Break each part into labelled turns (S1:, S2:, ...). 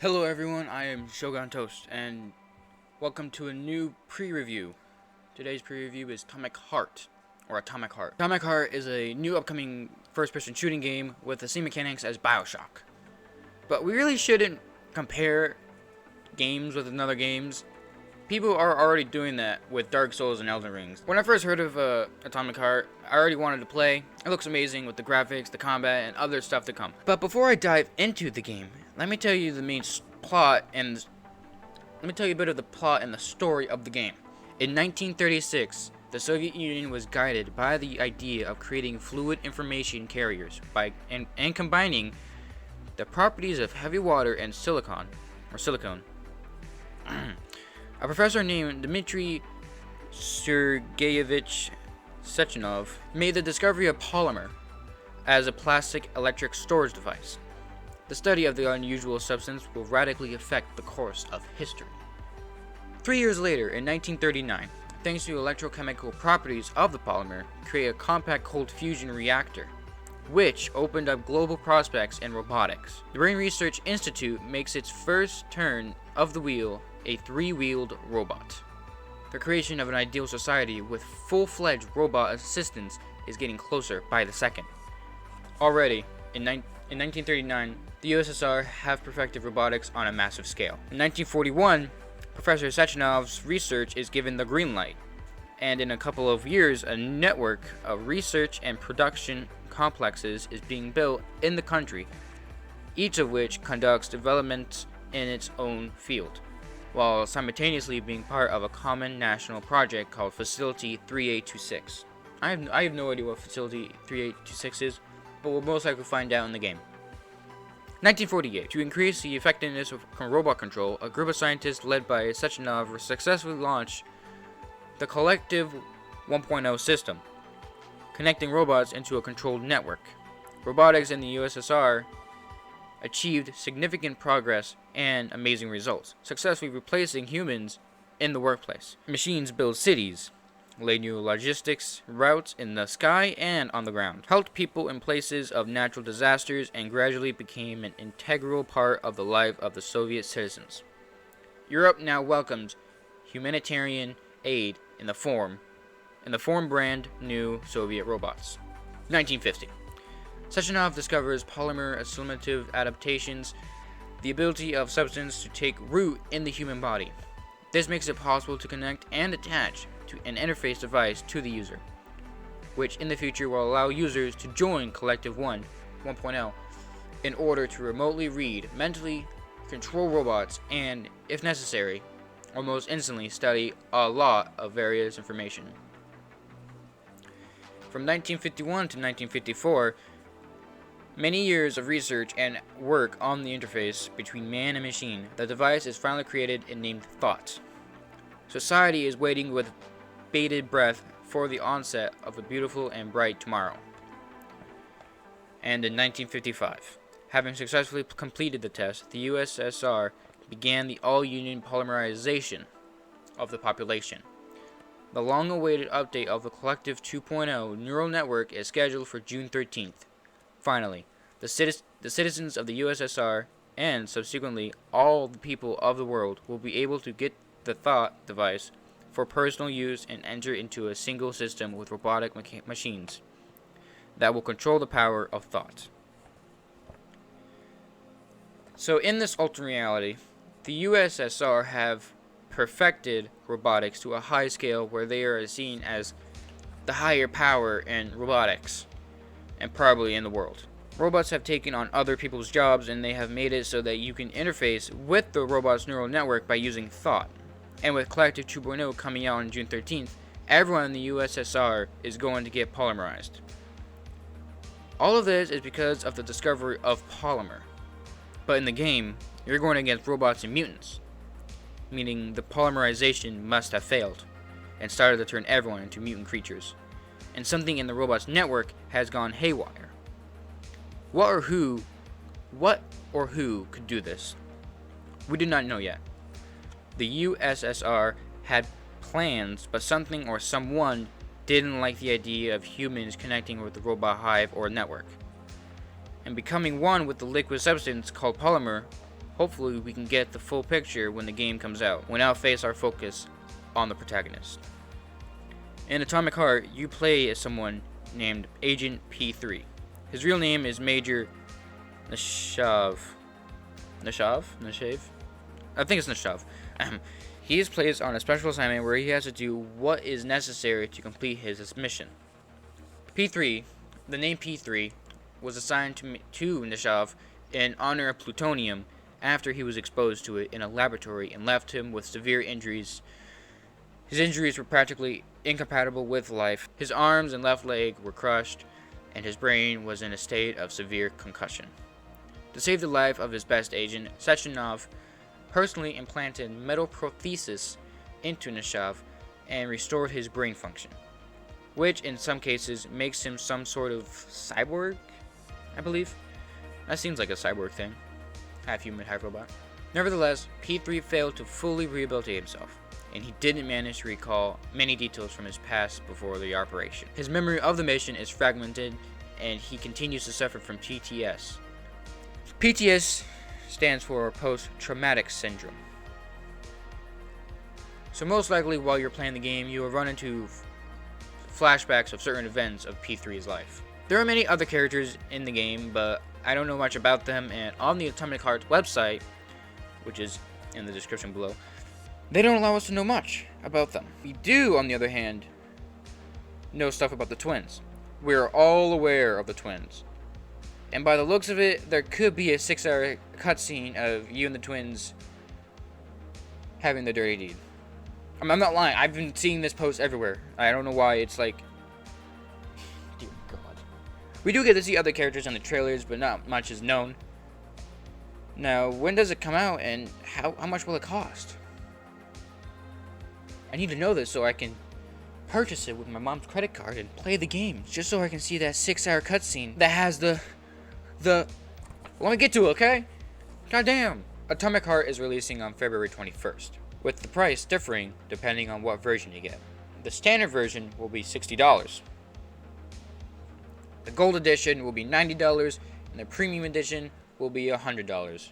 S1: Hello everyone, I am Shogun Toast, and welcome to a new pre-review. Today's pre-review is Atomic Heart. Atomic Heart is a new upcoming first-person shooting game with the same mechanics as Bioshock. But we really shouldn't compare games with another games. People are already doing that with Dark Souls and Elden Rings. When I first heard of Atomic Heart, I already wanted to play. It looks amazing with the graphics, the combat, and other stuff to come. But before I dive into the game, let me tell you the main plot and let me tell you a bit of the plot and the story of the game. In 1936, the Soviet Union was guided by the idea of creating fluid information carriers and combining the properties of heavy water and silicone. A professor named Dmitry Sergeyevich Sechenov made the discovery of polymer as a plastic electric storage device. The study of the unusual substance will radically affect the course of history. 3 years later, in 1939, thanks to electrochemical properties of the polymer, create a compact cold fusion reactor, which opened up global prospects in robotics. The Brain Research Institute makes its first turn of the wheel, a three-wheeled robot. The creation of an ideal society with full-fledged robot assistance is getting closer by the second. Already, in 1939, the USSR have perfected robotics on a massive scale. In 1941, Professor Sechenov's research is given the green light, and in a couple of years, a network of research and production complexes is being built in the country, each of which conducts development in its own field, while simultaneously being part of a common national project called Facility 3826. I have no idea what Facility 3826 is, but we'll most likely find out in the game. 1948. To increase the effectiveness of robot control, a group of scientists led by Sechenov successfully launched the Collective 1.0 system, connecting robots into a controlled network. Robotics in the USSR achieved significant progress and amazing results, successfully replacing humans in the workplace. Machines build cities, laid new logistics routes in the sky and on the ground, helped people in places of natural disasters, and gradually became an integral part of the life of the Soviet citizens. Europe now welcomes humanitarian aid in the form brand new Soviet robots. 1950. Sechenov discovers polymer assimilative adaptations, the ability of substance to take root in the human body. This makes it possible to connect and attach to an interface device to the user, which in the future will allow users to join Collective 1.0 in order to remotely read, mentally control robots, and, if necessary, almost instantly study a lot of various information. From 1951 to 1954, many years of research and work on the interface between man and machine, the device is finally created and named Thought. Society is waiting with bated breath for the onset of a beautiful and bright tomorrow. And in 1955, having successfully completed the test, the USSR began the all-union polymerization of the population. The long-awaited update of the Collective 2.0 neural network is scheduled for June 13th. Finally, the citizens of the USSR and subsequently all the people of the world will be able to get the Thought device for personal use and enter into a single system with robotic machines that will control the power of thought. So in this alternate reality, the USSR have perfected robotics to a high scale where they are seen as the higher power in robotics and probably in the world. Robots have taken on other people's jobs, and they have made it so that you can interface with the robot's neural network by using thought. And with Collective 2.0 coming out on June 13th, everyone in the USSR is going to get polymerized. All of this is because of the discovery of polymer. But in the game, you're going against robots and mutants, meaning the polymerization must have failed and started to turn everyone into mutant creatures. And something in the robot's network has gone haywire. What or who could do this? We do not know yet. The USSR had plans, but something or someone didn't like the idea of humans connecting with the robot hive or network. And becoming one with the liquid substance called polymer Hopefully we can get the full picture when the game comes out. We now face our focus on the protagonist. In Atomic Heart, you play as someone named Agent P3. His real name is Major Nashav? I think it's Nashav. He is placed on a special assignment where he has to do what is necessary to complete his mission. P3, the name P3, was assigned to Nashav in honor of plutonium after he was exposed to it in a laboratory and left him with severe injuries. His injuries were practically incompatible with life. His arms and left leg were crushed, and his brain was in a state of severe concussion. To save the life of his best agent, Sechenov personally implanted metal prosthesis into Nashav and restored his brain function, which in some cases makes him some sort of cyborg, I believe. That seems like a cyborg thing. Half human, half robot. Nevertheless, P3 failed to fully rehabilitate himself, and he didn't manage to recall many details from his past before the operation. His memory of the mission is fragmented, and he continues to suffer from PTS. PTS stands for post-traumatic syndrome. So most likely while you're playing the game, you will run into flashbacks of certain events of P3's life. There are many other characters in the game, but I don't know much about them, and on the Atomic Heart website, which is in the description below, they don't allow us to know much about them. We do, on the other hand, know stuff about the twins. We're all aware of the twins. And by the looks of it, there could be a 6-hour cutscene of you and the twins having the dirty deed. I'm not lying. I've been seeing this post everywhere. I don't know why. It's like, dear God. We do get to see other characters in the trailers, but not much is known. Now, when does it come out, and how much will it cost? I need to know this so I can purchase it with my mom's credit card and play the game, just so I can see that 6-hour cutscene that has the. Let me get to it, okay? Goddamn. Atomic Heart is releasing on February 21st, with the price differing depending on what version you get. The standard version will be $60. The gold edition will be $90, and the premium edition will be $100.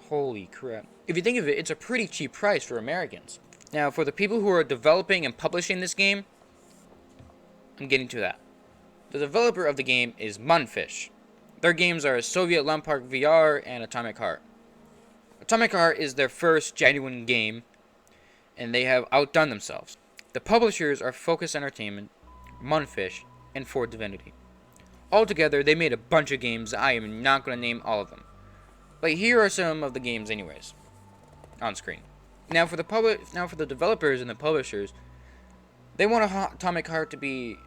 S1: Holy crap. If you think of it, it's a pretty cheap price for Americans. Now, for the people who are developing and publishing this game, I'm getting to that. The developer of the game is Munfish. Their games are Soviet Lumpark VR and Atomic Heart. Atomic Heart is their first genuine game, and they have outdone themselves. The publishers are Focus Entertainment, Munfish, and For Divinity. Altogether, they made a bunch of games. I am not going to name all of them. But here are some of the games anyways, on screen. Now for the developers and the publishers, they want Atomic Heart to be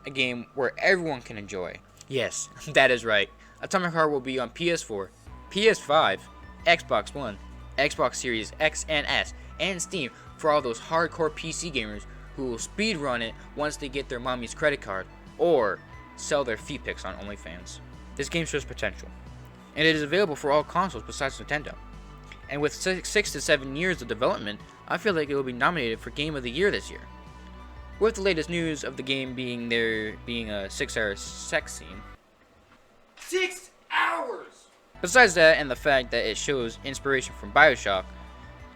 S1: a game where everyone can enjoy. Yes, that is right. Atomic Heart will be on PS4, PS5, Xbox One, Xbox Series X and S, and Steam for all those hardcore PC gamers who will speedrun it once they get their mommy's credit card or sell their feet pics on OnlyFans. This game shows potential, and it is available for all consoles besides Nintendo. And with 6 to 7 years of development, I feel like it will be nominated for Game of the Year this year. With the latest news of the game being a 6-hour sex scene.
S2: 6 hours!
S1: Besides that, and the fact that it shows inspiration from Bioshock,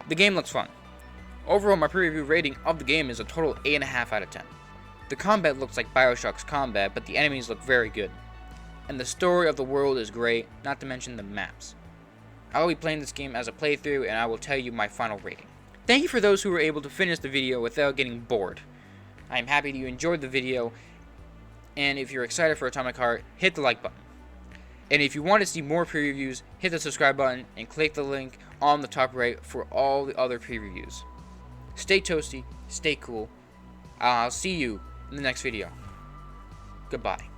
S1: the game looks fun. Overall, my pre-review rating of the game is a total 8.5 out of 10. The combat looks like Bioshock's combat, but the enemies look very good. And the story of the world is great, not to mention the maps. I will be playing this game as a playthrough, and I will tell you my final rating. Thank you for those who were able to finish the video without getting bored. I am happy that you enjoyed the video, and if you're excited for Atomic Heart, hit the like button. And if you want to see more pre-reviews, hit the subscribe button and click the link on the top right for all the other pre-reviews. Stay toasty, stay cool. I'll see you in the next video. Goodbye.